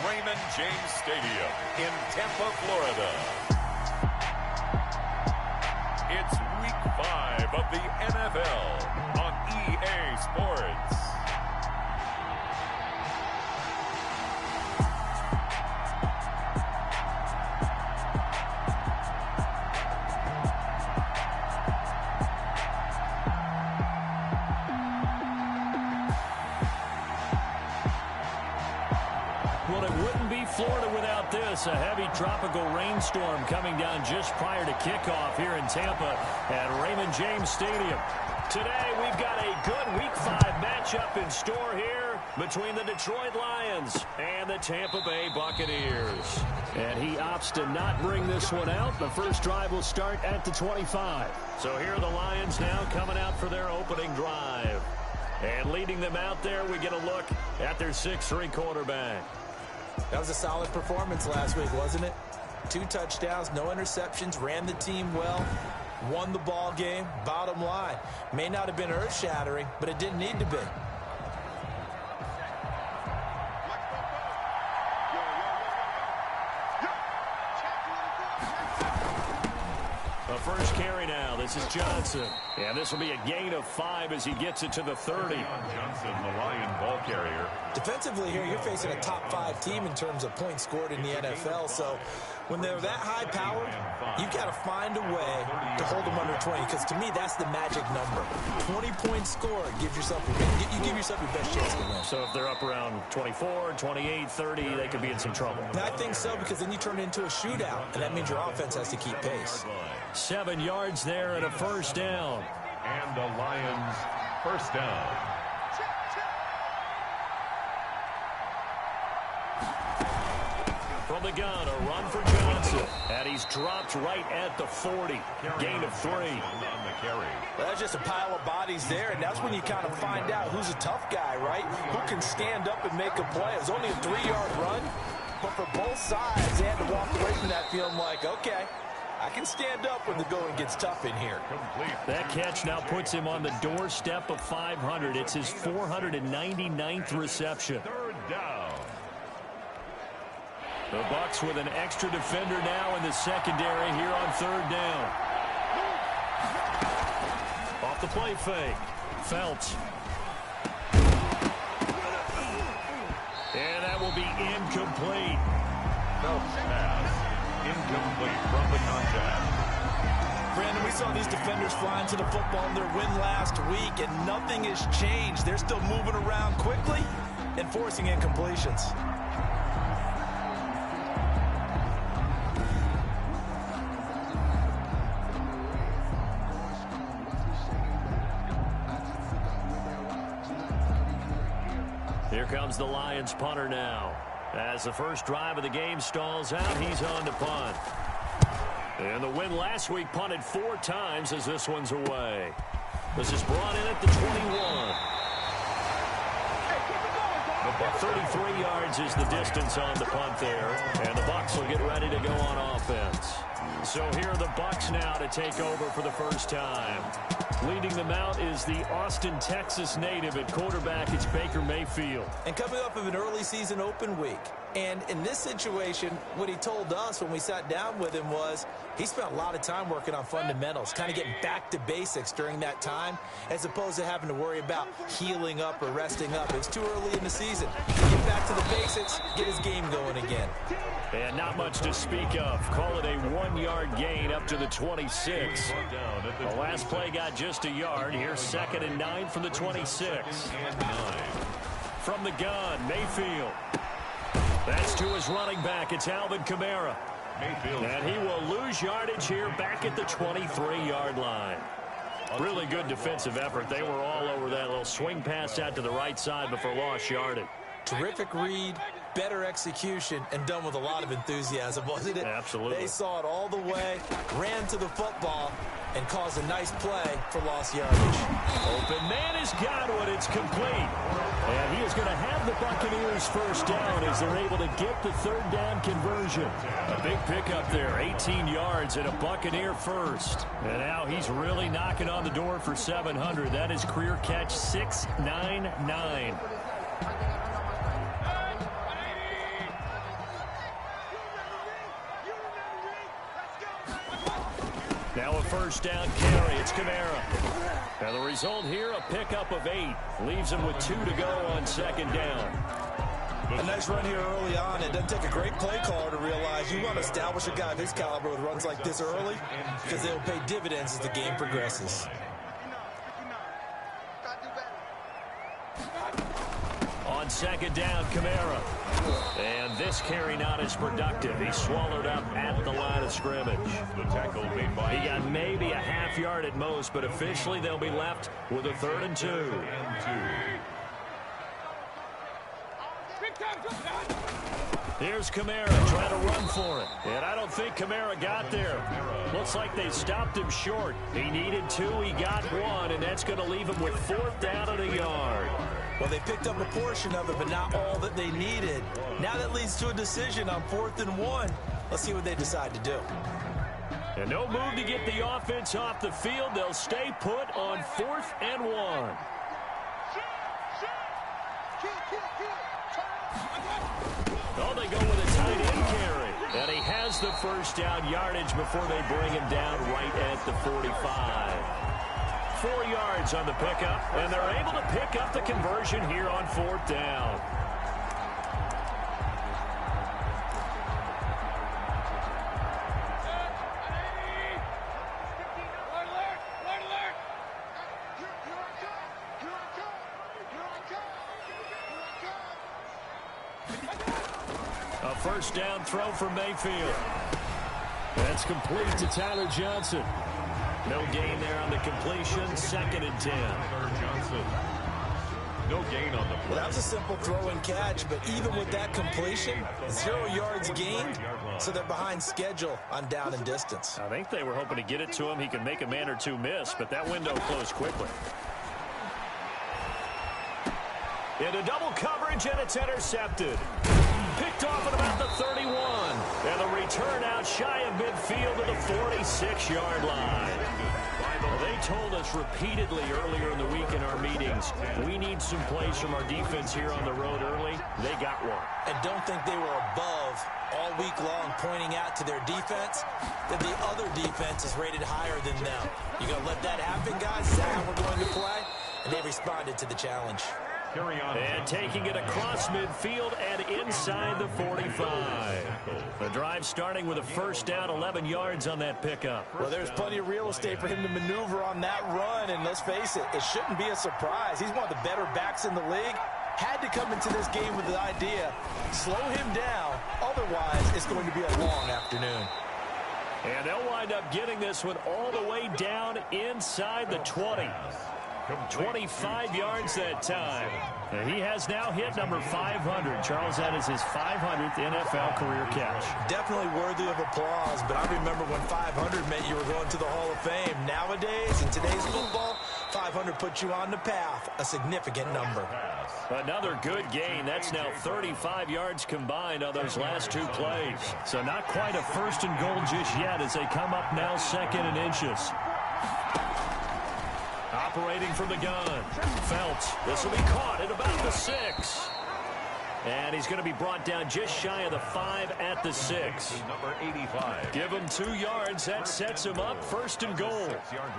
Raymond James Stadium in Tampa, Florida. It's Week 5 of the NFL on EA Sports. Well, it wouldn't be Florida without this. A heavy tropical rainstorm coming down just prior to kickoff here in Tampa at Raymond James Stadium. Today, we've got a good Week 5 matchup in store here between the Detroit Lions and the Tampa Bay Buccaneers. And he opts to not bring this one out. The first drive will start at the 25. So here are the Lions now coming out for their opening drive. And leading them out there, we get a look at their 6'3" quarterback. That was a solid performance last week, wasn't it? 2 touchdowns, no interceptions, ran the team well, won the ball game. Bottom line, may not have been earth-shattering, but it didn't need to be. The first carry now. This is Johnson. And this will be a gain of 5 as he gets it to the 30. Johnson, the Lion ball carrier. Defensively here, you're facing a top 5 team in terms of points scored in the NFL. So when they're that high-powered, you've got to find a way to hold them under 20. Because to me, that's the magic number. 20 points scored gives yourself you give yourself your best chance to win. So if they're up around 24, 28, 30, they could be in some trouble. And I think so, because then you turn it into a shootout, and that means your offense has to keep pace. 7 yards there and a first down. And the Lions first down. From the gun, a run for Johnson. And he's dropped right at the 40. Gain of 3. On the carry. Well, that's just a pile of bodies there, and that's when you kind of find out who's a tough guy, right? Who can stand up and make a play. It was only a 3-yard run, but for both sides, they had to walk away from that feeling like, okay, I can stand up when the going gets tough in here. Complete. That catch now puts him on the doorstep of 500. It's his 499th reception. Third down. The Bucks with an extra defender now in the secondary here on third down. Off the play fake. Phelps. And that will be incomplete. Phelps pass. Incomplete from the contact. Brandon, we saw these defenders flying to the football in their win last week, and nothing has changed. They're still moving around quickly and forcing incompletions. Here comes the Lions punter now. As the first drive of the game stalls out, he's on to punt. And the win last week punted 4 times as this one's away. This is brought in at the 21. 33 yards is the distance on the punt there. And the Bucks will get ready to go on offense. So here are the Bucks now to take over for the first time. Leading them out is the Austin, Texas native at quarterback. It's Baker Mayfield. And coming off of an early season open week. And in this situation, what he told us when we sat down with him was he spent a lot of time working on fundamentals, kind of getting back to basics during that time, as opposed to having to worry about healing up or resting up. It's too early in the season. Get back to the basics, get his game going again. And not much to speak of. Call it a 1-yard gain up to the 26. The last play got just a yard. Here's 2nd and 9 from the 26. From the gun, Mayfield. That's to his running back. It's Alvin Kamara. Mayfield. And he will lose yardage here back at the 23-yard line. Really good defensive effort. They were all over that little swing pass out to the right side before lost yardage. Terrific read, better execution, and done with a lot of enthusiasm, wasn't it? Absolutely. They saw it all the way, ran to the football, and caused a nice play for lost yardage. Open man has got one. It's complete. And he is going to have the Buccaneers first down as they're able to get the third down conversion. A big pickup there, 18 yards and a Buccaneer first. And now he's really knocking on the door for 700. That is career catch 699. first down carry. It's Kamara. And the result here, a pickup of 8. Leaves him with 2 to go on second down. A nice run here early on. It doesn't take a great play caller to realize you want to establish a guy of his caliber with runs like this early because they'll pay dividends as the game progresses. On second down, Kamara. And this carry not as productive. He's swallowed up at the line of scrimmage. The tackle made by He got maybe a half yard at most, but officially they'll be left with a 3rd and 2. Here's Kamara trying to run for it. And I don't think Kamara got there. Looks like they stopped him short. He needed 2, he got 1, and that's going to leave him with 4th down and a yard. Well, they picked up a portion of it, but not all that they needed. Now that leads to a decision on 4th and 1. Let's see what they decide to do. And no move to get the offense off the field. They'll stay put on 4th and 1. Oh, they go with a tight end carry. And he has the first down yardage before they bring him down right at the 45. 4 yards on the pickup, and they're able to pick up the conversion here on 4th down. A first down throw for Mayfield. That's complete to Tyler Johnson. No gain there on the completion. 2nd and 10. Johnson. No gain on the play. Well, that was a simple throw and catch, but even with that completion, 0 yards gained, so they're behind schedule on down and distance. I think they were hoping to get it to him. He could make a man or two miss, but that window closed quickly. Into double coverage, and it's intercepted. Picked off at about the 31. And the return out shy of midfield to the 46-yard line. Well, they told us repeatedly earlier in the week in our meetings, we need some plays from our defense here on the road early. They got one. And don't think they were above all week long pointing out to their defense that the other defense is rated higher than them. You going to let that happen, guys? Is that how we're going to play? And they responded to the challenge. And taking it across midfield and inside the 45. The drive starting with a first down, 11 yards on that pickup. Well, there's plenty of real estate for him to maneuver on that run, and let's face it, it shouldn't be a surprise. He's one of the better backs in the league. Had to come into this game with the idea, slow him down, otherwise it's going to be a long afternoon. And they'll wind up getting this one all the way down inside the 20. 25 yards that time. And he has now hit number 500. Charles, that is his 500th NFL career catch. Definitely worthy of applause, but I remember when 500 meant you were going to the Hall of Fame. Nowadays, in today's football, 500 puts you on the path, a significant number. Another good gain. That's now 35 yards combined on those last 2 plays. So not quite a first and goal just yet as they come up now 2nd and inches. Operating from the gun. Felts. This will be caught at about the 6. And he's going to be brought down just shy of the 5 at the 6. Number 85. Give him 2 yards. That sets him up 1st and goal.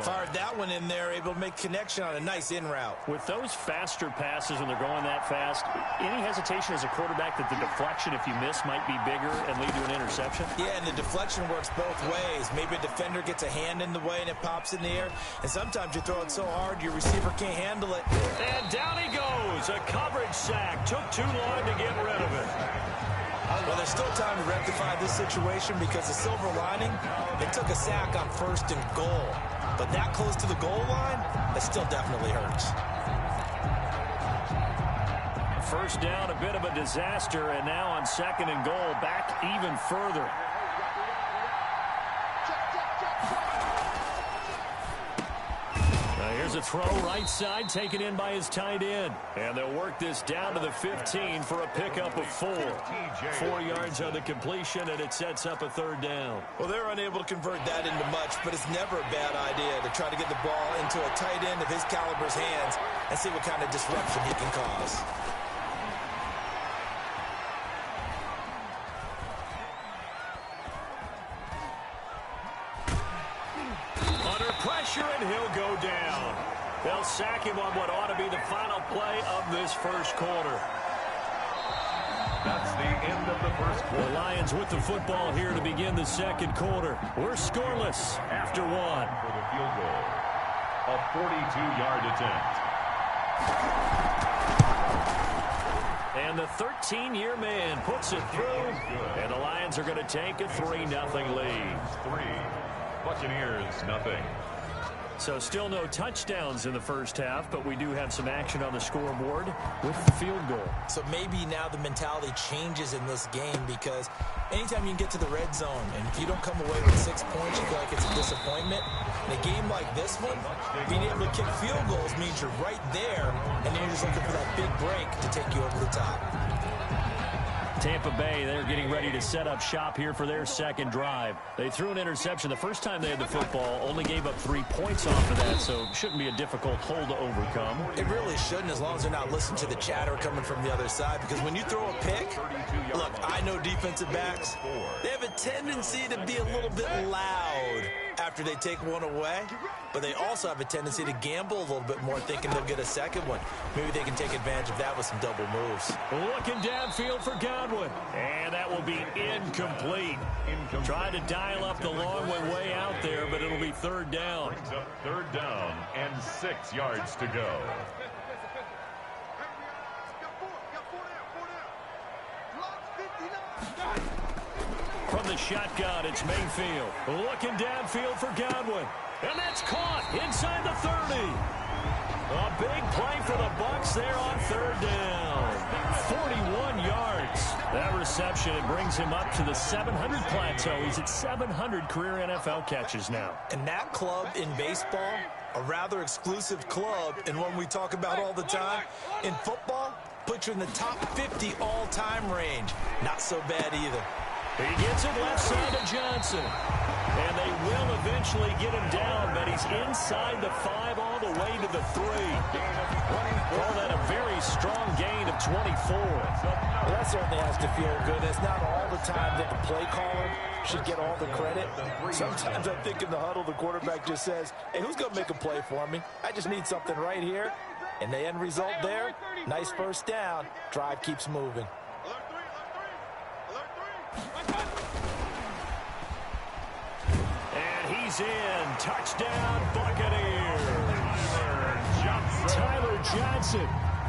Fired that one in there, able to make connection on a nice in route. With those faster passes when they're going that fast, any hesitation as a quarterback that the deflection, if you miss, might be bigger and lead to an interception? Yeah, and the deflection works both ways. Maybe a defender gets a hand in the way and it pops in the air. And sometimes you throw it so hard your receiver can't handle it. And down he goes. A coverage sack. Took too long to get rid of it. Well, there's still time to rectify this situation because the silver lining, they took a sack on 1st and goal. But that close to the goal line, that still definitely hurts. First down, a bit of a disaster, and now on 2nd and goal, back even further. Here's a throw right side, taken in by his tight end. And they'll work this down to the 15 for a pickup of 4. 4 yards on the completion, and it sets up a 3rd down. Well, they're unable to convert that into much, but it's never a bad idea to try to get the ball into a tight end of his caliber's hands and see what kind of disruption he can cause. pressure, and he'll go down. They'll sack him on what ought to be the final play of this first quarter. That's the end of the first quarter. The Lions with the football here to begin the second quarter. We're scoreless after one. For the field goal, a 42-yard attempt. And the 13-year man puts it through, and the Lions are going to take a 3-0 lead. 3, Buccaneers, nothing. So still no touchdowns in the first half, but we do have some action on the scoreboard with the field goal. So maybe now the mentality changes in this game, because anytime you can get to the red zone, and if you don't come away with 6 points, you feel like it's a disappointment. In a game like this one, being able to kick field goals means you're right there, and you're just looking for that big break to take you over the top. Tampa Bay, they're getting ready to set up shop here for their second drive. They threw an interception the first time they had the football, only gave up 3 points off of that, so it shouldn't be a difficult hole to overcome. It really shouldn't, as long as they're not listening to the chatter coming from the other side, because when you throw a pick, look, I know defensive backs, they have a tendency to be a little bit loud after they take one away, but they also have a tendency to gamble a little bit more, thinking they'll get a second one. Maybe they can take advantage of that with some double moves. Looking downfield for Godwin, and that will be incomplete. Tried to dial up the long one way out there, but it'll be third down. Brings up third down and 6 yards to go. From the shotgun, it's Mayfield. Looking downfield for Godwin. And that's caught inside the 30. A big play for the Bucks there on third down. 41 yards. That reception, it brings him up to the 700 plateau. He's at 700 career NFL catches now. And that club in baseball, a rather exclusive club, and one we talk about all the time. In football, puts you in the top 50 all-time range. Not so bad either. He gets it left side of Johnson. And they will eventually get him down, but he's inside the 5 all the way to the 3. Call that a very strong gain of 24. Well, that certainly has to feel good. It's not all the time that the play caller should get all the credit. Sometimes I think in the huddle, the quarterback just says, hey, who's going to make a play for me? I just need something right here. And the end result there, nice first down. Drive keeps moving. And he's in. Touchdown, Buccaneers. Tyler Johnson,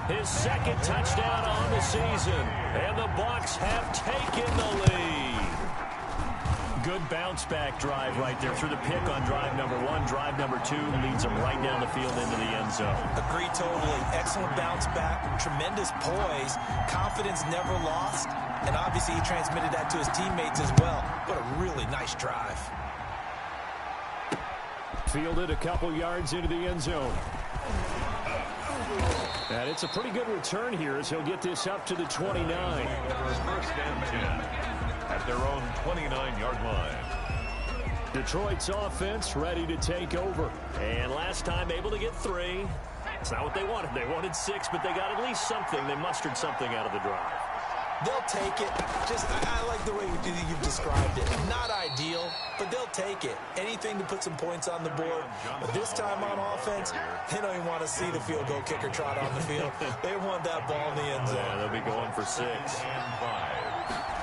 his second touchdown on the season. And the Bucks have taken the lead. Good bounce-back drive right there through the pick on drive number 1. Drive number 2 leads them right down the field into the end zone. Agree totally. Excellent bounce-back, tremendous poise, confidence never lost, and obviously he transmitted that to his teammates as well. What a really nice drive. Fielded a couple yards into the end zone. And it's a pretty good return here as he'll get this up to the 29. First and 10 at their own 29-yard line. Detroit's offense ready to take over. And last time able to get 3. It's not what they wanted. They wanted 6, but they got at least something. They mustered something out of the drive. They'll take it. I like the way you've described it. Not ideal, but they'll take it. Anything to put some points on the board. But this time on offense, they don't even want to see the field goal kicker trot on the field. They want that ball in the end zone. Yeah, they'll be going for 6. And 5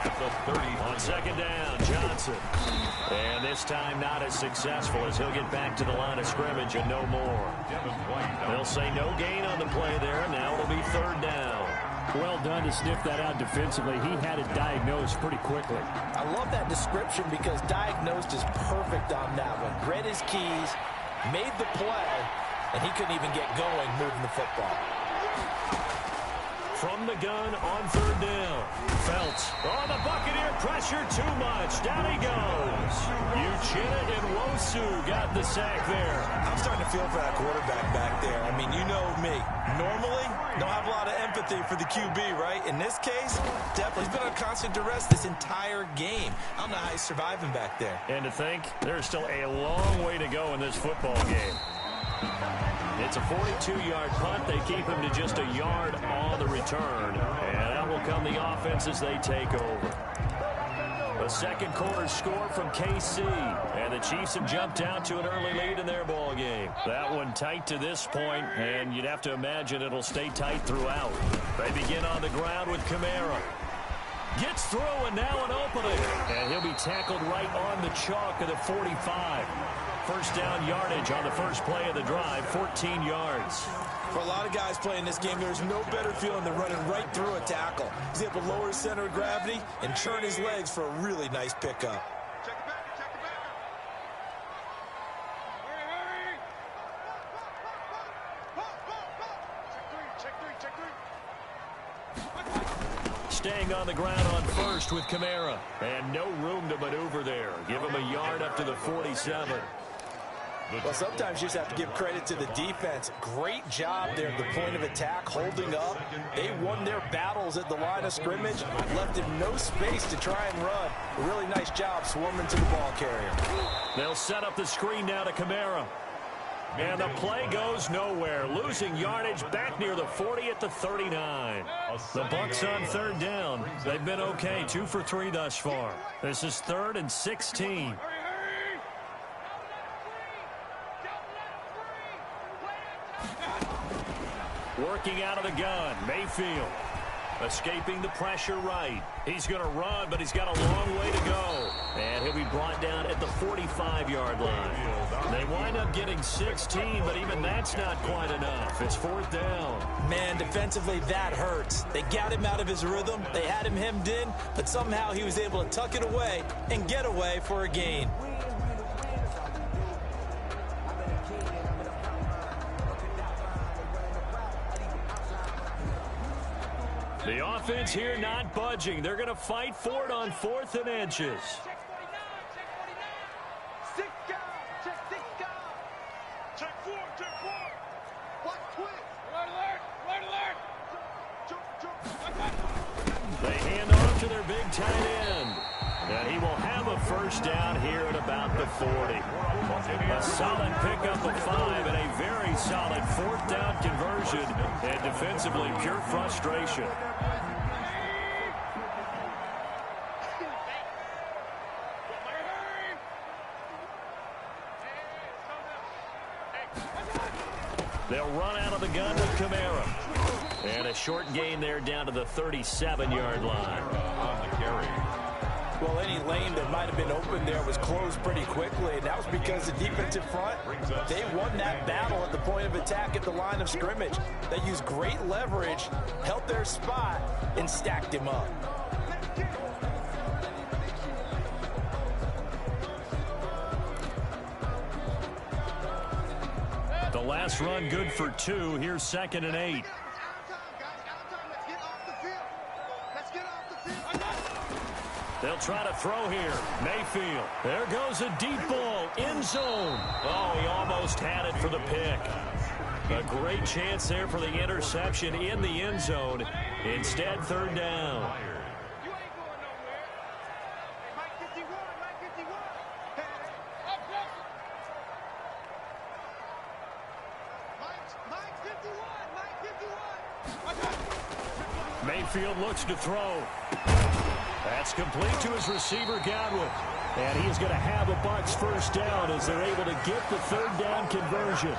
at the 30. On second down, Johnson. And this time not as successful as he'll get back to the line of scrimmage and no more. They'll say no gain on the play there. Now it'll be third down. Well done to sniff that out defensively. He had it diagnosed pretty quickly. I love that description because diagnosed is perfect on that one. Read his keys, made the play, and he couldn't even get going moving the football. From the gun on third down. Felts. Oh, the Buccaneer pressure too much. Down he goes. Uchenna and Wosu got the sack there. I'm starting to feel for that quarterback back there. I mean, you know me. Normally, don't have a lot of empathy for the QB, right? In this case, definitely. He's been on constant duress this entire game. I don't know how he's surviving back there. And to think, there's still a long way to go in this football game. It's a 42-yard punt. They keep him to just a yard on the return. And out will come the offense as they take over. A second quarter score from KC. And the Chiefs have jumped out to an early lead in their ball game. That one tight to this point, and you'd have to imagine it'll stay tight throughout. They begin on the ground with Kamara. Gets through, and now an opening. And he'll be tackled right on the chalk of the 45. First down yardage on the first play of the drive, 14 yards. For a lot of guys playing this game, there's no better feeling than running right through a tackle. He's able to lower his center of gravity and turn his legs for a really nice pickup. Staying on the ground on first with Kamara. And no room to maneuver there. Give him a yard up to the 47. Well, sometimes you just have to give credit to the defense. Great job there at the point of attack, holding up. They won their battles at the line of scrimmage, left him no space to try and run. A really nice job swarming to the ball carrier. They'll set up the screen now to Kamara. And the play goes nowhere. Losing yardage back near the 40 at the 39. The Bucks on third down. They've been okay, 2 for 3 thus far. This is 3rd and 16. Working out of the gun, Mayfield. Escaping the pressure right. He's going to run, but he's got a long way to go. And he'll be brought down at the 45-yard line. They wind up getting 16, but even that's not quite enough. It's 4th down. Man, defensively, that hurts. They got him out of his rhythm. They had him hemmed in, but somehow he was able to tuck it away and get away for a gain. The offense here not budging. They're going to fight for it on 4th and inches. They hand off to their big tight end. And he will have a first down here at about the 40. A solid pickup of 5 and a very solid 4th down conversion. And defensively, pure frustration. They'll run out of the gun with Kamara. And a short gain there down to the 37-yard line. On the carry. Well, any lane that might have been open there was closed pretty quickly, and that was because the defensive front, they won that battle at the point of attack at the line of scrimmage. They used great leverage, held their spot, and stacked him up. The last run good for 2. Here's 2nd and 8. They'll try to throw here. Mayfield. There goes a deep ball. End zone. Oh, he almost had it for the pick. A great chance there for the interception in the end zone. Instead, 3rd down. Mayfield looks to throw. That's complete to his receiver, Godwin. And he is going to have a Bucks first down as they're able to get the 3rd down conversion.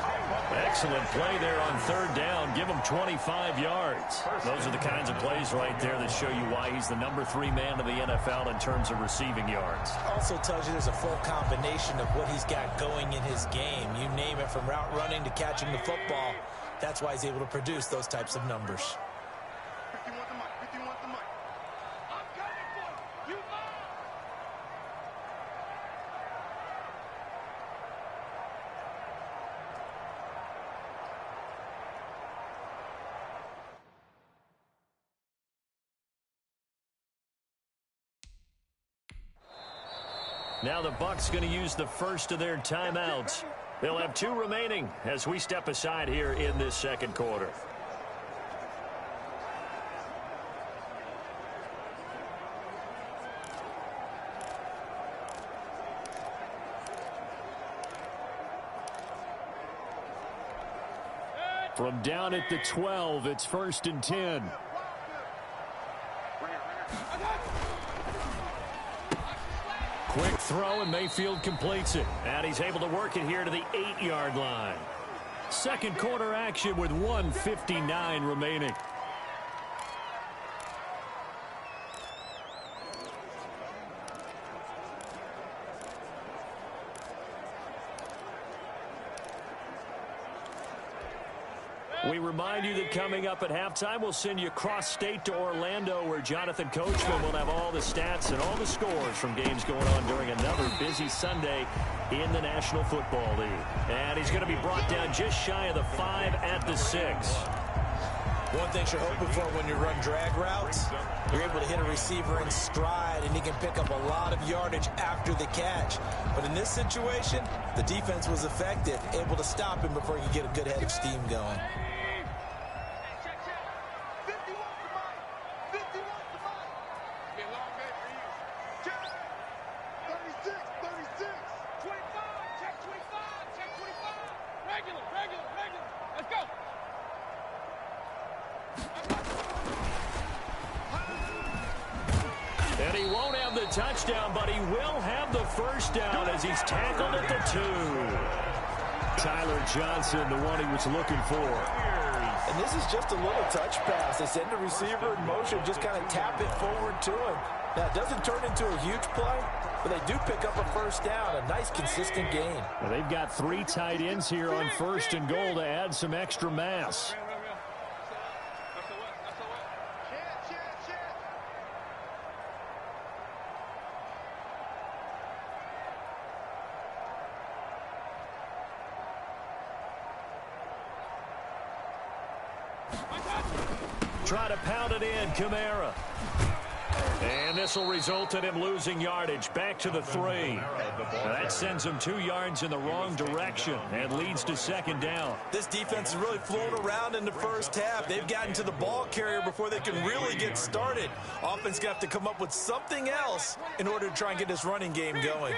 Excellent play there on 3rd down. Give him 25 yards. Those are the kinds of plays right there that show you why he's the number 3 man in the NFL in terms of receiving yards. Also tells you there's a full combination of what he's got going in his game. You name it, from route running to catching the football. That's why he's able to produce those types of numbers. Now the Bucks going to use the first of their timeouts. They'll have 2 remaining as we step aside here in this second quarter. From down at the 12, it's 1st and 10. Quick throw, and Mayfield completes it. And he's able to work it here to the 8-yard line. Second quarter action with 1:59 remaining. We remind you that coming up at halftime, we'll send you cross-state to Orlando, where Jonathan Coachman will have all the stats and all the scores from games going on during another busy Sunday in the National Football League. And he's going to be brought down just shy of the 5 at the 6. One thing you're hoping for when you run drag routes, you're able to hit a receiver in stride, and he can pick up a lot of yardage after the catch. But in this situation, the defense was effective, able to stop him before he could get a good head of steam going. And he won't have the touchdown, but he will have the first down as he's tackled at the 2. Tyler Johnson, the one he was looking for. And this is just a little touch pass. They send the receiver in motion, just kind of tap it forward to him. Now, it doesn't turn into a huge play, but they do pick up a first down, a nice, consistent gain. Well, they've got 3 tight ends here on 1st and goal to add some extra mass. Try to pound it in, Kamara. And this will result in him losing yardage back to the 3. That sends him 2 yards in the wrong direction and leads to 2nd down. This defense has really flown around in the first half. They've gotten to the ball carrier before they can really get started. Offense got to come up with something else in order to try and get this running game going.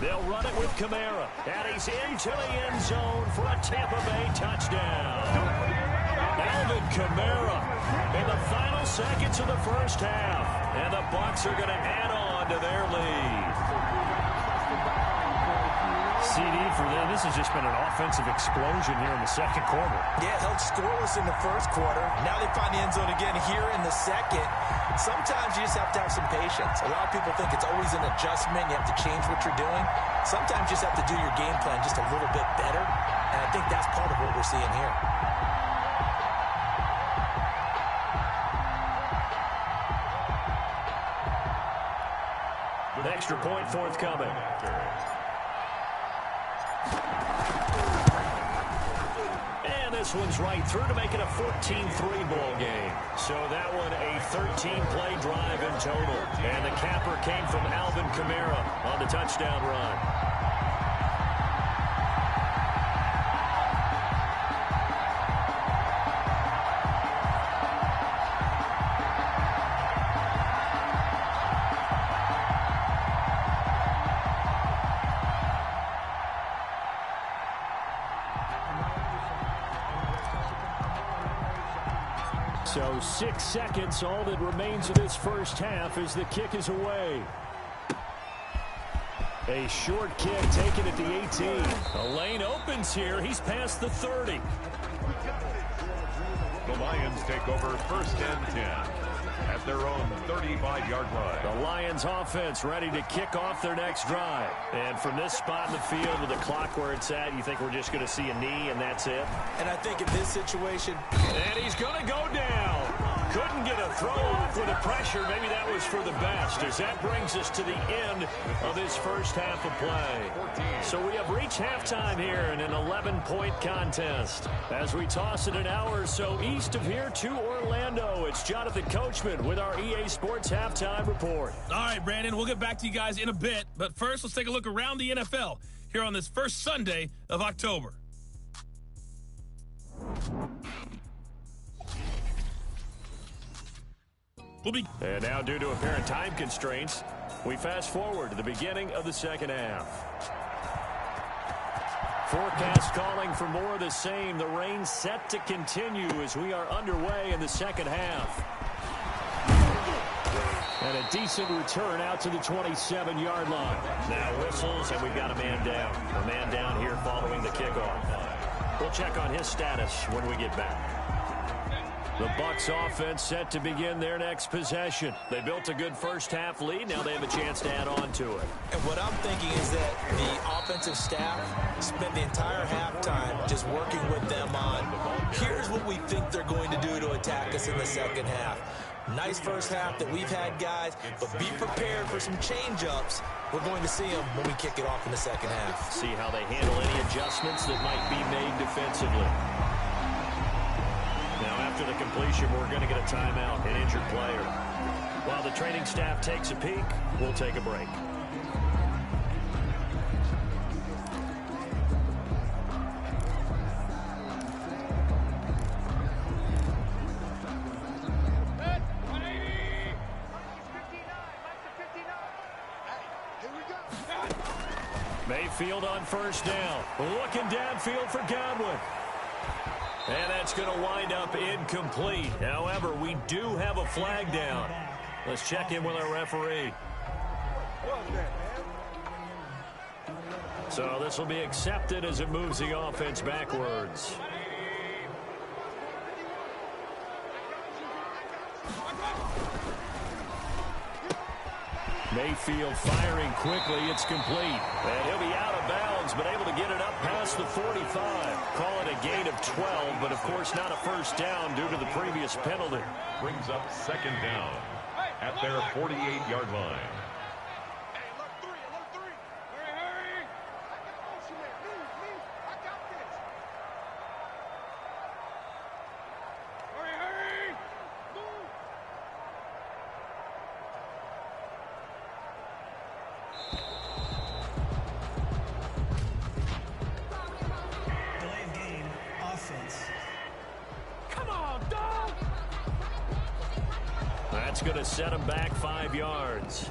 They'll run it with Kamara. And he's into the end zone for a Tampa Bay touchdown. Alvin Kamara in the final seconds of the first half. And the Bucks are going to add on to their lead. CD for them. This has just been an offensive explosion here in the second quarter. Yeah, held scoreless in the first quarter. Now they find the end zone again here in the second. Sometimes you just have to have some patience. A lot of people think it's always an adjustment. You have to change what you're doing. Sometimes you just have to do your game plan just a little bit better. And I think that's part of what we're seeing here. An extra point forthcoming. And this one's right through to make it a 14-3 ball game. So that one a 13-play drive in total. And the capper came from Alvin Kamara on the touchdown run. So 6 seconds, all that remains of this first half as the kick is away. A short kick taken at the 18. The lane opens here. He's past the 30. The Lions take over 1st and 10 at their own 35-yard line. The Lions offense ready to kick off their next drive. And from this spot in the field with the clock where it's at, you think we're just going to see a knee and that's it? And I think in this situation... And he's going to go down. Couldn't get a throw off with the pressure. Maybe that was for the best, as that brings us to the end of this first half of play. So we have reached halftime here in an 11-point contest. As we toss it an hour or so east of here to Orlando, it's Jonathan Coachman with our EA Sports Halftime Report. All right, Brandon, we'll get back to you guys in a bit. But first, let's take a look around the NFL here on this first Sunday of October. And now, due to apparent time constraints, we fast forward to the beginning of the second half. Forecast calling for more of the same. The rain set to continue as we are underway in the second half. And a decent return out to the 27-yard line. Now whistles, and we've got a man down. A man down here following the kickoff. We'll check on his status when we get back. The Bucks offense set to begin their next possession. They built a good first-half lead. Now they have a chance to add on to it. And what I'm thinking is that the offensive staff spent the entire halftime just working with them on, here's what we think they're going to do to attack us in the second half. Nice first half that we've had, guys, but be prepared for some change-ups. We're going to see them when we kick it off in the second half. See how they handle any adjustments that might be made defensively. Now, after the completion, we're going to get a timeout, an injured player. While the training staff takes a peek, we'll take a break. Mayfield on first down. Looking downfield for Godwin. And that's going to wind up incomplete. However, we do have a flag down. Let's check in with our referee. So this will be accepted as it moves the offense backwards. Mayfield firing quickly. It's complete. And he'll be out of bounds, but able to get it up past the 45. Call it a gain of 12, but of course not a first down due to the previous penalty. Brings up second down at their 48-yard line. That's going to set him back 5 yards.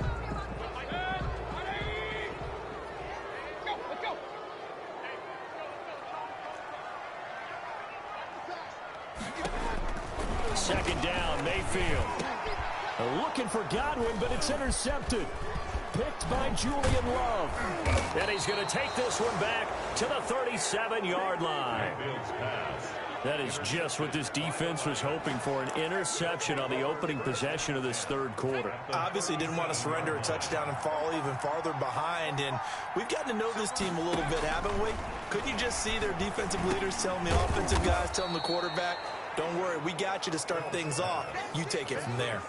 Second down, Mayfield. Looking for Godwin, but it's intercepted. Picked by Julian Love. And he's going to take this one back to the 37-yard line. That is just what this defense was hoping for, an interception on the opening possession of this third quarter. Obviously didn't want to surrender a touchdown and fall even farther behind, and we've gotten to know this team a little bit, haven't we? Couldn't you just see their defensive leaders telling the offensive guys, telling the quarterback, don't worry, we got you to start things off. You take it from there.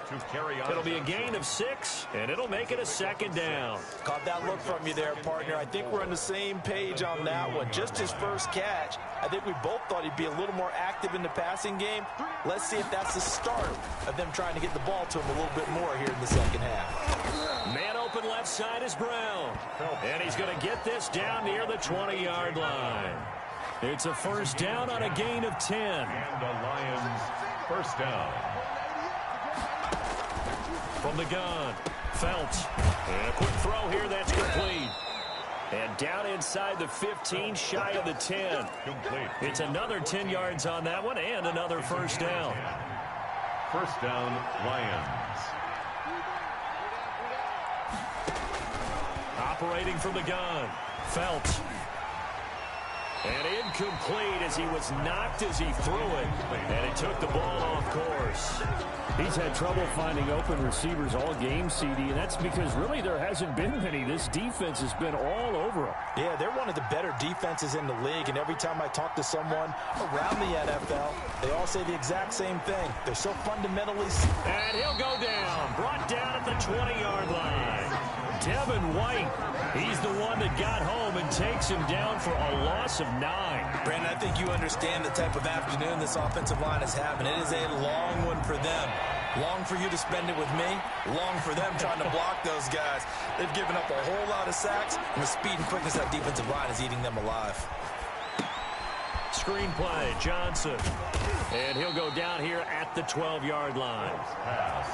It'll be a gain of 6, and it'll make it a second down. Caught that look from you there, partner. I think we're on the same page on that one. Just his first catch. I think we both thought he'd be a little more active in the passing game. Let's see if that's the start of them trying to get the ball to him a little bit more here in the second half. Man open left side is Brown. And he's going to get this down near the 20-yard line. It's a first down on a gain of 10. And the Lions first down. From the gun, Felts. And a quick throw here that's complete. And down inside the 15, shy of the 10. Complete. It's another 10 yards on that one and another first down. First down, Lions. Operating from the gun, Felts. And incomplete as he was knocked as he threw it. And it took the ball off course. He's had trouble finding open receivers all game, CD, and that's because really there hasn't been many. This defense has been all over him. Yeah, they're one of the better defenses in the league, and every time I talk to someone around the NFL, they all say the exact same thing. They're so fundamentally... And he'll go down, brought down at the 20-yard line. Devin White, he's the one that got home and takes him down for a loss of 9. Brandon, I think you understand the type of afternoon this offensive line is having. It is a long one for them. Long for you to spend it with me. Long for them trying to block those guys. They've given up a whole lot of sacks, and the speed and quickness of that defensive line is eating them alive. Screen play, Johnson. And he'll go down here at the 12-yard line. Pass.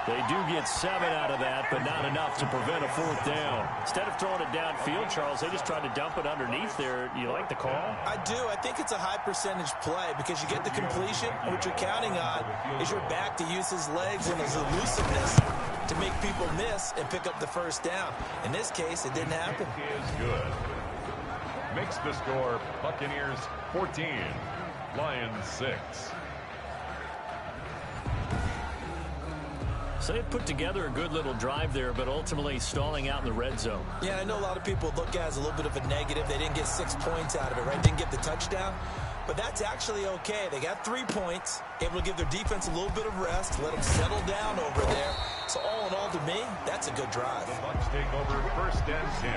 They do get 7 out of that, but not enough to prevent a 4th down. Instead of throwing it downfield, Charles, they just tried to dump it underneath there. You like the call? I do. I think it's a high percentage play because you get the completion, and what you're counting on is your back to use his legs and his elusiveness to make people miss and pick up the 1st down. In this case, it didn't happen. Is good. Makes the score Buccaneers 14, Lions 6. So they put together a good little drive there, but ultimately stalling out in the red zone. Yeah, I know a lot of people look at it as a little bit of a negative. They didn't get 6 points out of it, right? Didn't get the touchdown. But that's actually okay. They got 3 points, able to give their defense a little bit of rest, let them settle down over there. So all in all, to me, that's a good drive. The Bucks take over 1st and 10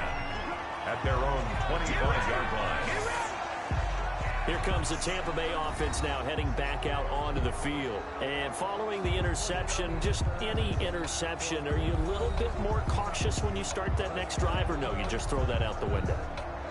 at their own 25-yard line. Here comes the Tampa Bay offense now heading back out onto the field. And following the interception, just any interception, are you a little bit more cautious when you start that next drive, or no, you just throw that out the window?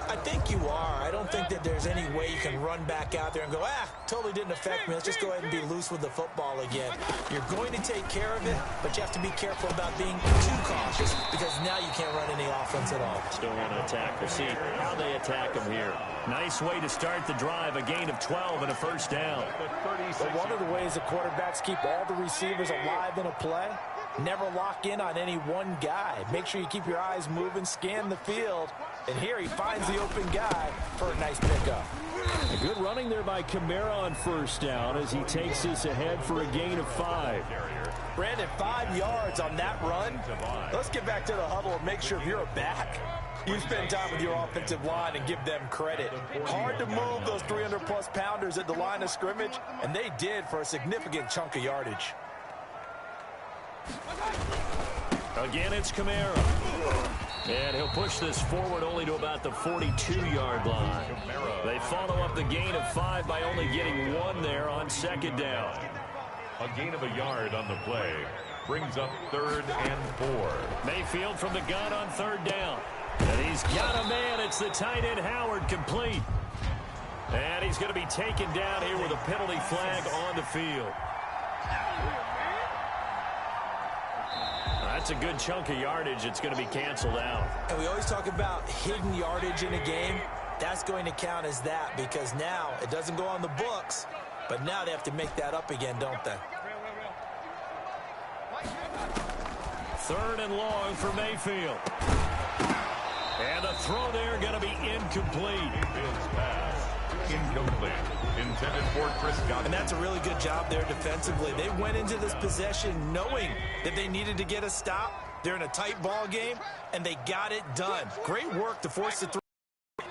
I think you are. I don't think that there's any way you can run back out there and go, totally didn't affect me. Let's just go ahead and be loose with the football again. You're going to take care of it, but you have to be careful about being too cautious because now you can't run any offense at all. Still want to attack. We'll see how they attack them here. Nice way to start the drive, a gain of 12 and a 1st down. But one of the ways the quarterbacks keep all the receivers alive in a play, never lock in on any one guy. Make sure you keep your eyes moving, scan the field. And here he finds the open guy for a nice pickup. A good running there by Kamara on 1st down as he takes this ahead for a gain of 5. Brandon, 5 yards on that run. Let's get back to the huddle and make sure if you're a back, you spend time with your offensive line and give them credit. Hard to move those 300-plus pounders at the line of scrimmage, and they did for a significant chunk of yardage. Again, it's Kamara. And he'll push this forward only to about the 42-yard line. They follow up the gain of 5 by only getting 1 there on 2nd down. A gain of a yard on the play brings up 3rd and 4. Mayfield from the gun on 3rd down. And he's got a man. It's the tight end Howard, complete. And he's going to be taken down here with a penalty flag on the field. That's a good chunk of yardage. It's going to be canceled out. And we always talk about hidden yardage in a game. That's going to count as that because now it doesn't go on the books, but now they have to make that up again, don't they? 3rd and long for Mayfield. And the throw there going to be incomplete. Mayfield's pass incomplete. Intended for Chris Godwin. And that's a really good job there defensively. They went into this possession knowing that they needed to get a stop. They're in a tight ball game, and they got it done. Great work to force the throw.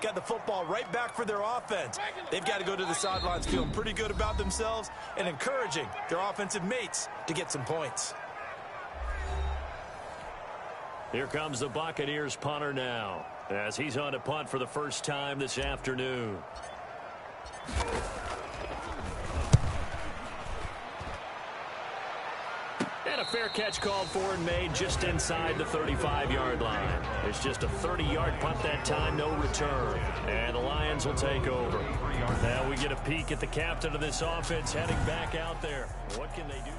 Got the football right back for their offense. They've got to go to the sidelines feeling pretty good about themselves and encouraging their offensive mates to get some points. Here comes the Buccaneers punter now as he's on to punt for the 1st time this afternoon. And a fair catch called for and made just inside the 35-yard line. It's just a 30-yard punt that time, no return. And the Lions will take over. Now we get a peek at the captain of this offense heading back out there. What can they do?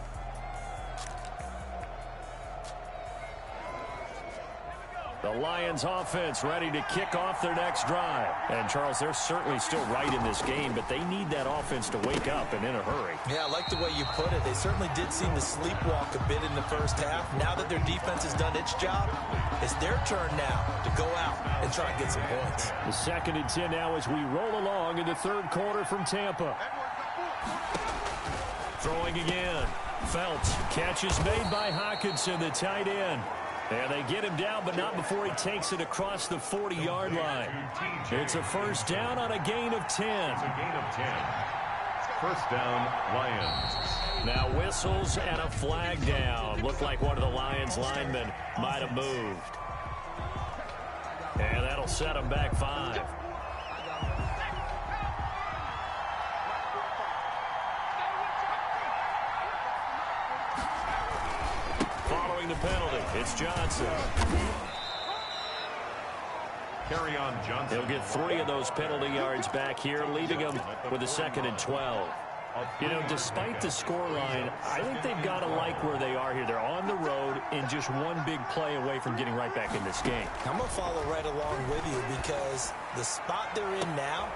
The Lions offense ready to kick off their next drive. And, Charles, they're certainly still right in this game, but they need that offense to wake up and in a hurry. Yeah, I like the way you put it. They certainly did seem to sleepwalk a bit in the 1st half. Now that their defense has done its job, it's their turn now to go out and try and get some points. The 2nd and 10 now as we roll along in the 3rd quarter from Tampa. Throwing again. Phelps. Catch is made by Hockenson, the tight end. And they get him down, but not before he takes it across the 40-yard line. It's a 1st down on a gain of 10. It's a gain of 10. 1st down, Lions. Now whistles and a flag down. Looked like one of the Lions linemen might have moved. And that'll set them back 5. Following the penalty, it's Johnson. Carry on Johnson. He'll get 3 of those penalty yards back here, leaving him with a 2nd and 12. You know, despite the scoreline, I think they've got to like where they are here. They're on the road and just one big play away from getting right back in this game. I'm going to follow right along with you because the spot they're in now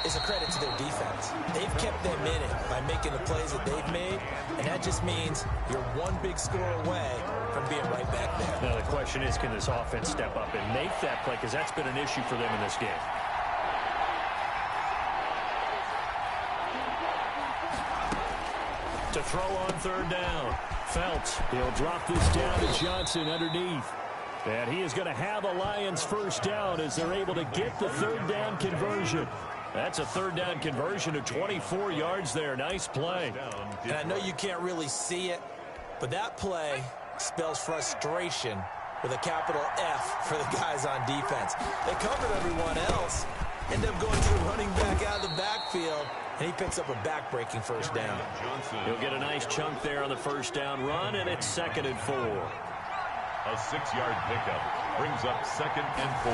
is a credit to their defense. They've kept them in it by making the plays that they've made, and that just means you're one big score away from being right back there. Now the question is, can this offense step up and make that play? Because that's been an issue for them in this game. To throw on third down. Phelps. He'll drop this down to Johnson underneath. And he is going to have a Lions first down as they're able to get the third down conversion. That's a third down conversion of 24 yards there. Nice play. And I know you can't really see it, but that play spells frustration with a capital F for the guys on defense. They covered everyone else, end up going to the running back out of the backfield, and he picks up a back-breaking first down. He'll get a nice chunk there on the first down run, and it's 2nd and 4. A 6-yard pickup brings up 2nd and 4.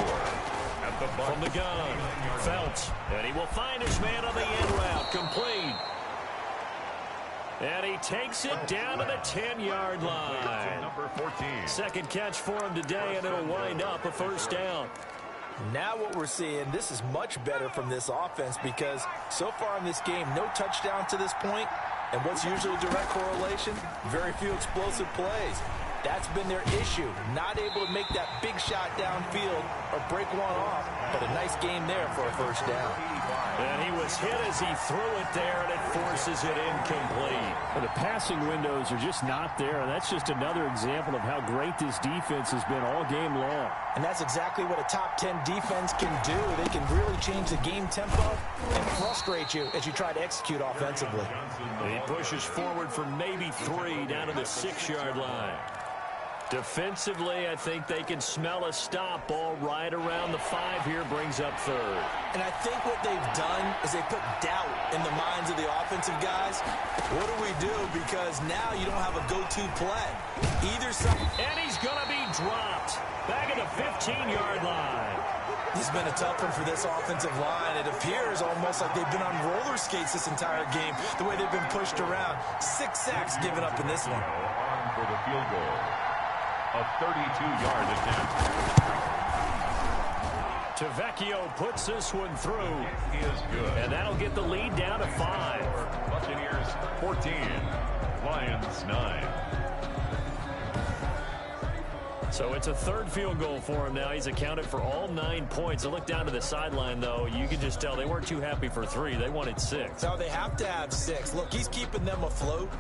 At the From the gun, Phelps, and he will find his man on the end route, complete. And he takes it down to the 10-yard line. Number 14. Second catch for him today, and it'll wind up a first down. Now what we're seeing, this is much better from this offense because so far in this game, no touchdown to this point. And what's usually a direct correlation? Very few explosive plays. That's been their issue. Not able to make that big shot downfield or break one off. But a nice game there for a first down. And he was hit as he threw it there, and it forces it incomplete. Well, the passing windows are just not there, and that's just another example of how great this defense has been all game long. And that's exactly what a top 10 defense can do. They can really change the game tempo and frustrate you as you try to execute offensively. He pushes forward for maybe 3 down to the 6-yard line. Defensively, I think they can smell a stop. Ball right around the 5 here, brings up 3rd. And I think what they've done is they put doubt in the minds of the offensive guys. What do we do? Because now you don't have a go-to play. Either side. And he's going to be dropped. Back at the 15-yard line. This has been a tough one for this offensive line. It appears almost like they've been on roller skates this entire game, the way they've been pushed around. 6 sacks given up in this one. On for the field goal. A 32-yard attempt. Tavecchio puts this one through. He is good. And that'll get the lead down to 5. Buccaneers 14. Lions 9. So it's a 3rd field goal for him now. He's accounted for all 9 points. I look down to the sideline, though. You can just tell they weren't too happy for 3. They wanted 6. No, they have to have 6. Look, he's keeping them afloat,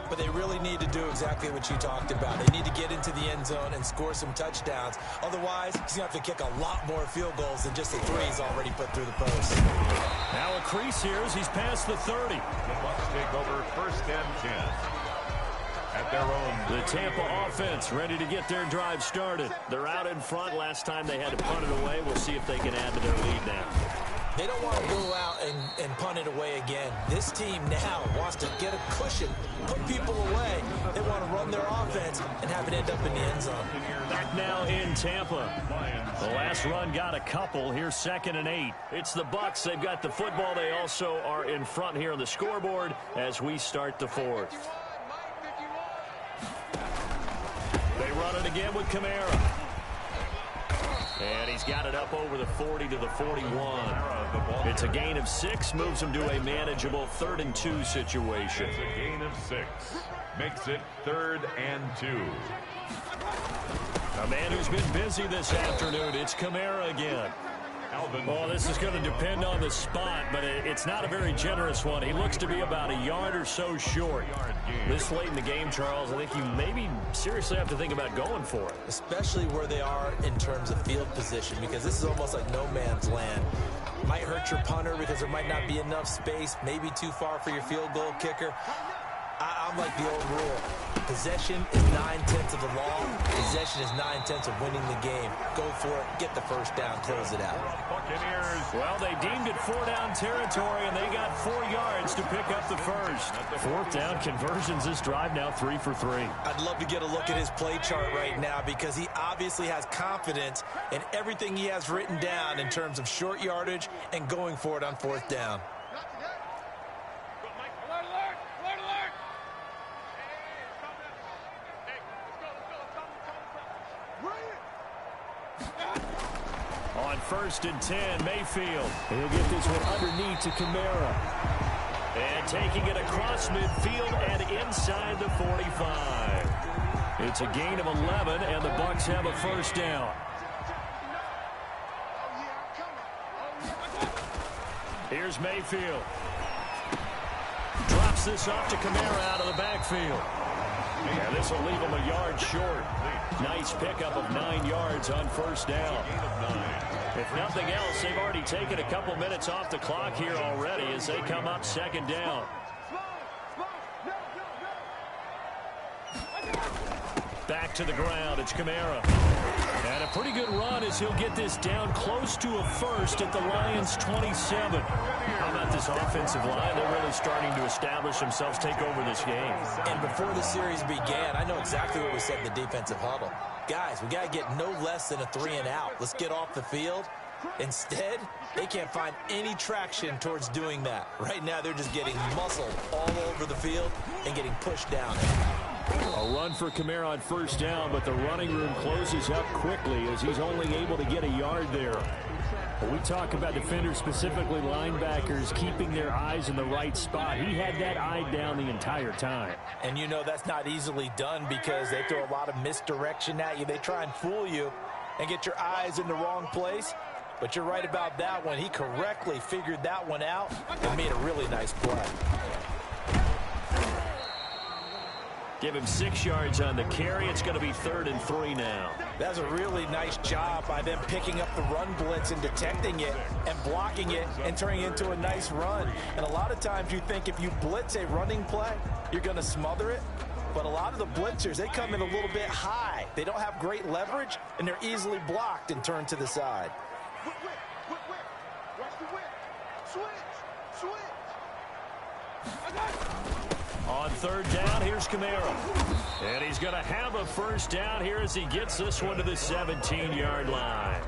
but they really need to do exactly what you talked about. They need to get into the end zone and score some touchdowns. Otherwise, he's going to have to kick a lot more field goals than just the 3 he's already put through the post. Now a crease here as he's past the 30. The Bucks take over 1st and 10. At their own. The Tampa offense ready to get their drive started. They're out in front. Last time they had to punt it away. We'll see if they can add to their lead now. They don't want to go out and punt it away again. This team now wants to get a cushion, put people away. They want to run their offense and have it end up in the end zone. Back now in Tampa. The last run got a couple. Here's 2nd and 8. It's the Bucks. They've got the football. They also are in front here on the scoreboard as we start the 4th. They run it again with Kamara. And he's got it up over the 40 to the 41. It's a gain of 6, moves him to a manageable 3rd and 2 situation. It's a gain of 6. Makes it 3rd and 2. A man who's been busy this afternoon, it's Kamara again. Well, this is going to depend on the spot, but it's not a very generous one. He looks to be about a yard or so short. This late in the game, Charles, I think you maybe seriously have to think about going for it. Especially where they are in terms of field position, because this is almost like no man's land. Might hurt your punter because there might not be enough space, maybe too far for your field goal kicker. I'm like the old rule. Possession is 9/10 of the law. Possession is 9/10 of winning the game. Go for it. Get the first down. Close it out. Buccaneers. Well, they deemed it 4-down territory, and they got 4 yards to pick up the first. 4th down conversions this drive now 3 for 3. I'd love to get a look at his play chart right now because he obviously has confidence in everything he has written down in terms of short yardage and going for it on 4th down. 1st and 10. Mayfield. He'll get this one underneath to Kamara. And taking it across midfield and inside the 45. It's a gain of 11, and the Bucks have a 1st down. Here's Mayfield. Drops this off to Kamara out of the backfield. And this will leave him a yard short. Nice pickup of 9 yards on 1st down. If nothing else, they've already taken a couple minutes off the clock here already as they come up 2nd down. Back to the ground. It's Kamara. And a pretty good run as he'll get this down close to a 1st at the Lions' 27. How about this offensive line? They're really starting to establish themselves, take over this game. And before the series began, I know exactly what we said in the defensive huddle. Guys, we got to get no less than a 3-and-out. Let's get off the field. Instead, they can't find any traction towards doing that. Right now, they're just getting muscled all over the field and getting pushed down. A run for Kamara on 1st down, but the running room closes up quickly as he's only able to get a yard there. When we talk about defenders, specifically linebackers, keeping their eyes in the right spot, he had that eye down the entire time. And you know that's not easily done because they throw a lot of misdirection at you. They try and fool you and get your eyes in the wrong place. But you're right about that one. He correctly figured that one out and made a really nice play. Give him 6 yards on the carry. It's going to be 3rd and 3 now. That's a really nice job by them picking up the run blitz and detecting it and blocking it and turning it into a nice run. And a lot of times you think if you blitz a running play, you're going to smother it. But a lot of the blitzers, they come in a little bit high. They don't have great leverage, and they're easily blocked and turned to the side. On 3rd down, here's Kamara. And he's going to have a 1st down here as he gets this one to the 17-yard line.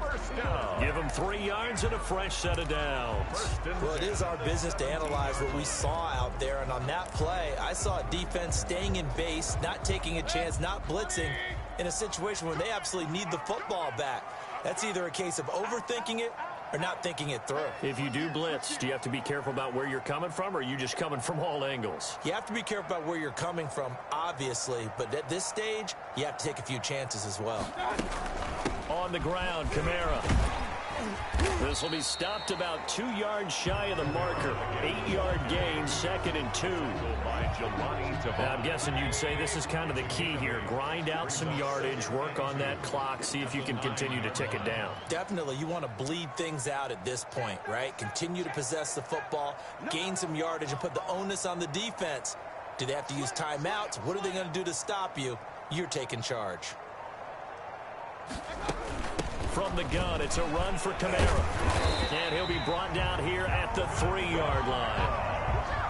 Give him 3 yards and a fresh set of downs. Well, it is our business to analyze what we saw out there. And on that play, I saw a defense staying in base, not taking a chance, not blitzing in a situation where they absolutely need the football back. That's either a case of overthinking it or not thinking it through. If you do blitz, do you have to be careful about where you're coming from, or are you just coming from all angles? You have to be careful about where you're coming from, obviously, but at this stage, you have to take a few chances as well. On the ground, Kamara. This will be stopped about 2 yards shy of the marker. 8-yard gain, 2nd and 2. Now, I'm guessing you'd say this is kind of the key here. Grind out some yardage, work on that clock, see if you can continue to tick it down. Definitely, you want to bleed things out at this point, right? Continue to possess the football, gain some yardage, and put the onus on the defense. Do they have to use timeouts? What are they going to do to stop you? You're taking charge. From the gun, it's a run for Kamara. And he'll be brought down here at the 3-yard line.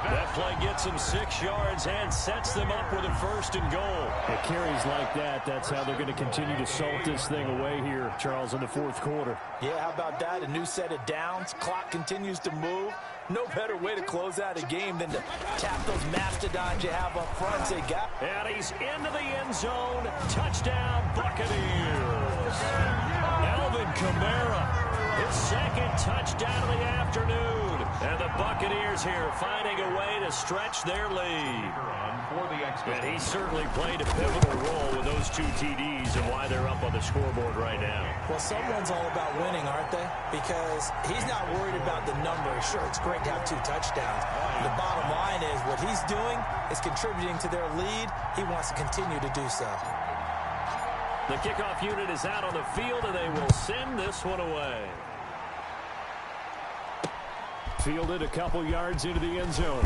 That play gets him 6 yards and sets them up with a 1st and goal. It carries like that. That's how they're going to continue to salt this thing away here, Charles, in the 4th quarter. Yeah, how about that? A new set of downs. Clock continues to move. No better way to close out a game than to tap those mastodons you have up front and say, "Got." And he's into the end zone. Touchdown, Buccaneers. Alvin Kamara, his 2nd touchdown of the afternoon. And the Buccaneers here finding a way to stretch their lead. And he certainly played a pivotal role with those 2 TDs and why they're up on the scoreboard right now. Well, someone's all about winning, aren't they? Because he's not worried about the numbers. Sure, it's great to have 2 touchdowns. The bottom line is what he's doing is contributing to their lead. He wants to continue to do so. The kickoff unit is out on the field, and they will send this one away. Fielded a couple yards into the end zone.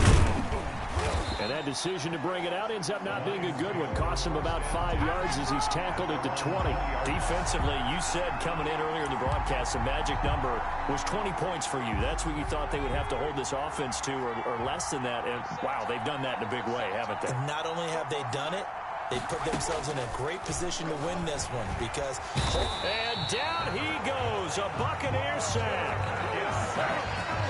And that decision to bring it out ends up not being a good one. Costs him about 5 yards as he's tackled at the 20. Defensively, you said coming in earlier in the broadcast, the magic number was 20 points for you. That's what you thought they would have to hold this offense to, or less than that. And, wow, they've done that in a big way, haven't they? And not only have they done it, they put themselves in a great position to win this one because... And down he goes, a Buccaneer sack.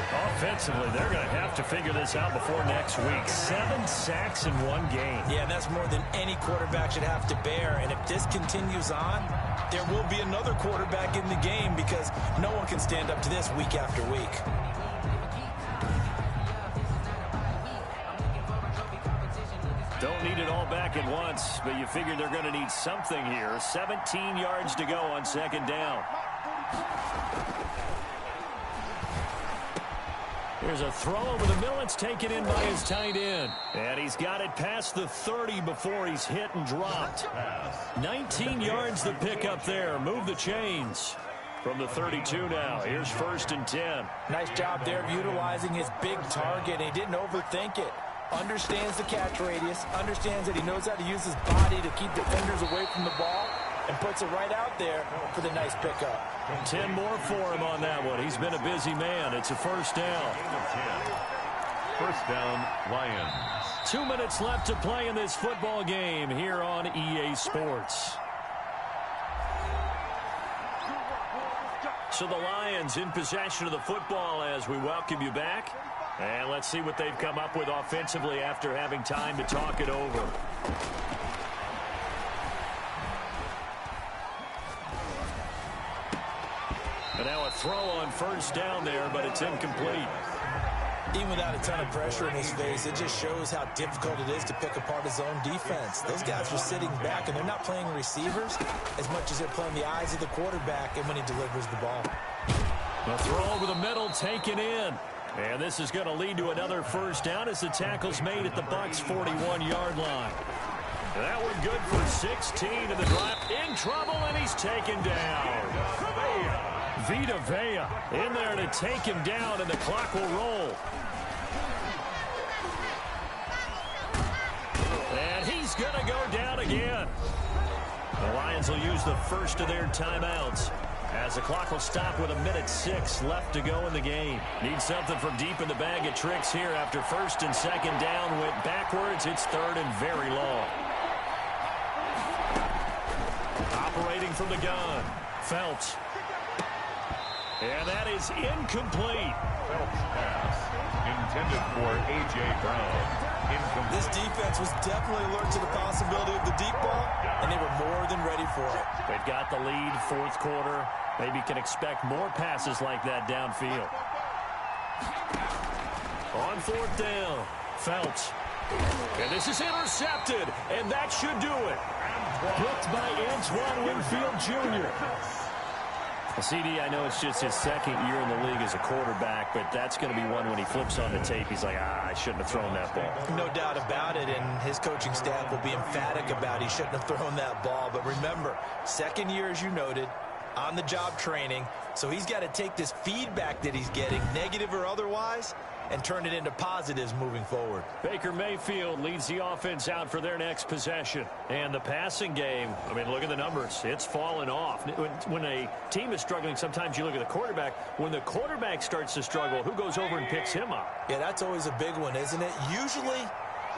Offensively, they're going to have to figure this out before next week. 7 sacks in one game. Yeah, and that's more than any quarterback should have to bear. And if this continues on, there will be another quarterback in the game because no one can stand up to this week after week. Don't need it all back at once, but you figure they're going to need something here. 17 yards to go on second down. Here's a throw over the middle. It's taken in by his tight end. And he's got it past the 30 before he's hit and dropped. 19 yards the pick up there. Move the chains. From the 32 now. Here's 1st and 10. Nice job there of utilizing his big target. He didn't overthink it. Understands the catch radius. Understands that he knows how to use his body to keep defenders away from the ball. And puts it right out there for the nice pickup. 10 more for him on that one. He's been a busy man. It's a first down. First down, Lions. 2 minutes left to play in this football game here on EA Sports. So the Lions in possession of the football as we welcome you back. And let's see what they've come up with offensively after having time to talk it over. And now a throw on first down there, but it's incomplete. Even without a ton of pressure in his face, it just shows how difficult it is to pick apart his own defense. Those guys are sitting back, and they're not playing receivers as much as they're playing the eyes of the quarterback and when he delivers the ball. A throw over the middle taken in. And this is going to lead to another first down as the tackle's made at the Bucks' 41-yard line. That one good for 16 in the drive. In trouble, and he's taken down. Vita Vea in there to take him down, and the clock will roll. And he's going to go down again. The Lions will use the first of their timeouts as the clock will stop with 1:06 left to go in the game. Need something from deep in the bag of tricks here after first and second down went backwards. It's third and very long. Operating from the gun, Phelps. And that is incomplete. Phelps pass intended for A.J. Brown. Incomplete. This defense was definitely alert to the possibility of the deep ball, and they were more than ready for it. They've got the lead, fourth quarter. Maybe can expect more passes like that downfield. On fourth down, Phelps. And this is intercepted, and that should do it. Blocked by Antoine Winfield Jr. CD, I know it's just his second year in the league as a quarterback, but that's going to be one when he flips on the tape. He's like, I shouldn't have thrown that ball. No doubt about it, and his coaching staff will be emphatic about he shouldn't have thrown that ball. But remember, second year, as you noted, on-the-job training, so he's got to take this feedback that he's getting, negative or otherwise, and turn it into positives moving forward. Baker Mayfield leads the offense out for their next possession. And the passing game, I mean, look at the numbers. It's fallen off. When a team is struggling, sometimes you look at the quarterback. When the quarterback starts to struggle, who goes over and picks him up? Yeah, that's always a big one, isn't it? Usually,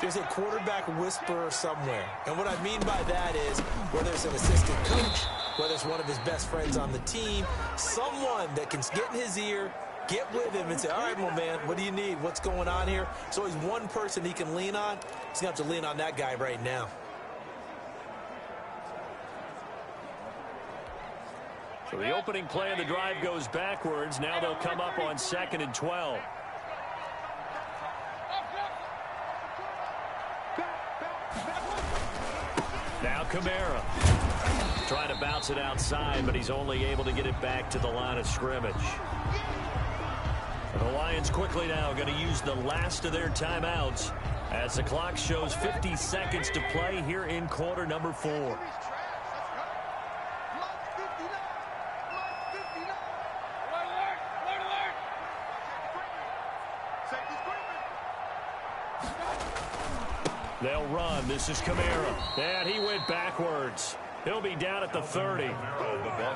there's a quarterback whisperer somewhere. And what I mean by that is whether it's an assistant coach, whether it's one of his best friends on the team, someone that can get in his ear, get with him and say, all right, well, man, what do you need? What's going on here? So he's one person he can lean on. He's going to have to lean on that guy right now. So the opening play of the drive goes backwards. Now they'll come up on 2nd and 12. Now Kamara trying to bounce it outside, but he's only able to get it back to the line of scrimmage. The Lions quickly now going to use the last of their timeouts as the clock shows 50 seconds to play here in quarter number 4. They'll run. This is Kamara. And he went backwards. He'll be down at the 30.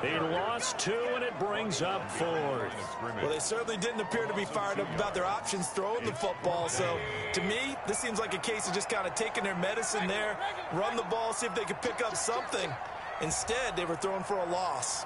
He lost 2, and it brings up 4th. Well, they certainly didn't appear to be fired up about their options throwing the football. So, to me, this seems like a case of just kind of taking their medicine there, run the ball, see if they could pick up something. Instead, they were throwing for a loss.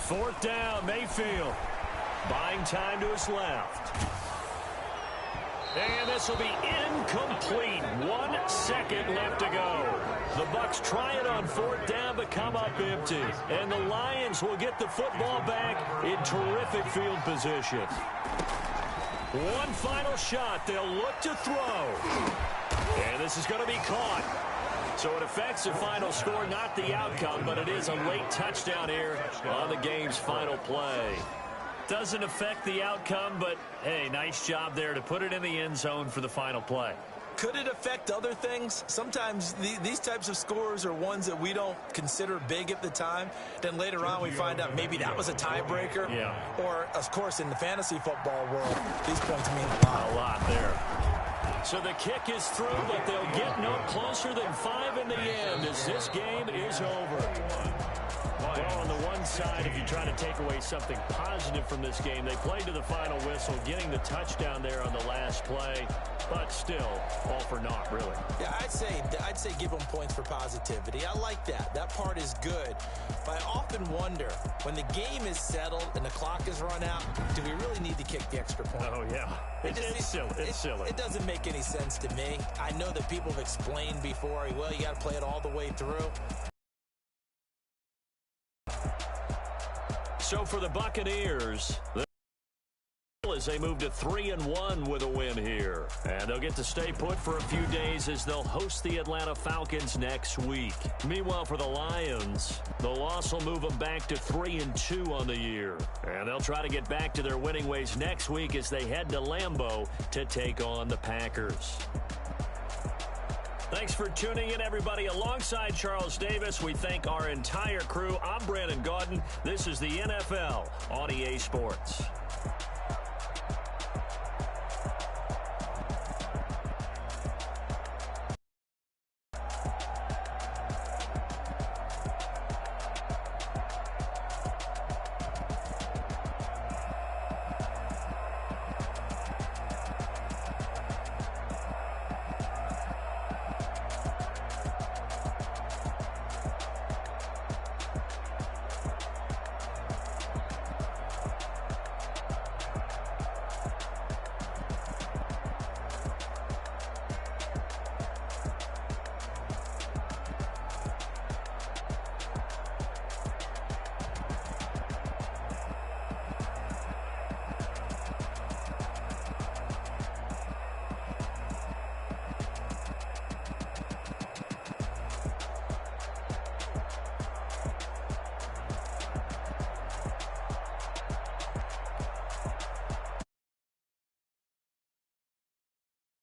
Fourth down, Mayfield. Buying time to his left. And this will be incomplete. 1 second left to go. The Bucks try it on fourth down, but come up empty. And the Lions will get the football back in terrific field position. One final shot. They'll look to throw. And this is going to be caught. So it affects the final score, not the outcome, but it is a late touchdown here on the game's final play. Doesn't affect the outcome, but, hey, nice job there to put it in the end zone for the final play. Could it affect other things? Sometimes these types of scores are ones that we don't consider big at the time. Then later on we find out maybe that was a tiebreaker. Yeah. Or, of course, in the fantasy football world, these points mean a lot. A lot there. So the kick is through, but they'll get no closer than 5 in the end as this game is over. Well, on the one side, if you try to take away something positive from this game, they played to the final whistle, getting the touchdown there on the last play, but still, all for naught, really. Yeah, I'd say give them points for positivity. I like that. That part is good. But I often wonder, when the game is settled and the clock is run out, do we really need to kick the extra point? Oh, yeah. It's silly. It's silly. It doesn't make any sense to me. I know that people have explained before, well, you got to play it all the way through. So for the Buccaneers, as they move to 3-1 with a win here. And they'll get to stay put for a few days as they'll host the Atlanta Falcons next week. Meanwhile, for the Lions, the loss will move them back to 3-2 on the year. And they'll try to get back to their winning ways next week as they head to Lambeau to take on the Packers. Thanks for tuning in, everybody. Alongside Charles Davis, we thank our entire crew. I'm Brandon Gaudin. This is the NFL on EA Sports.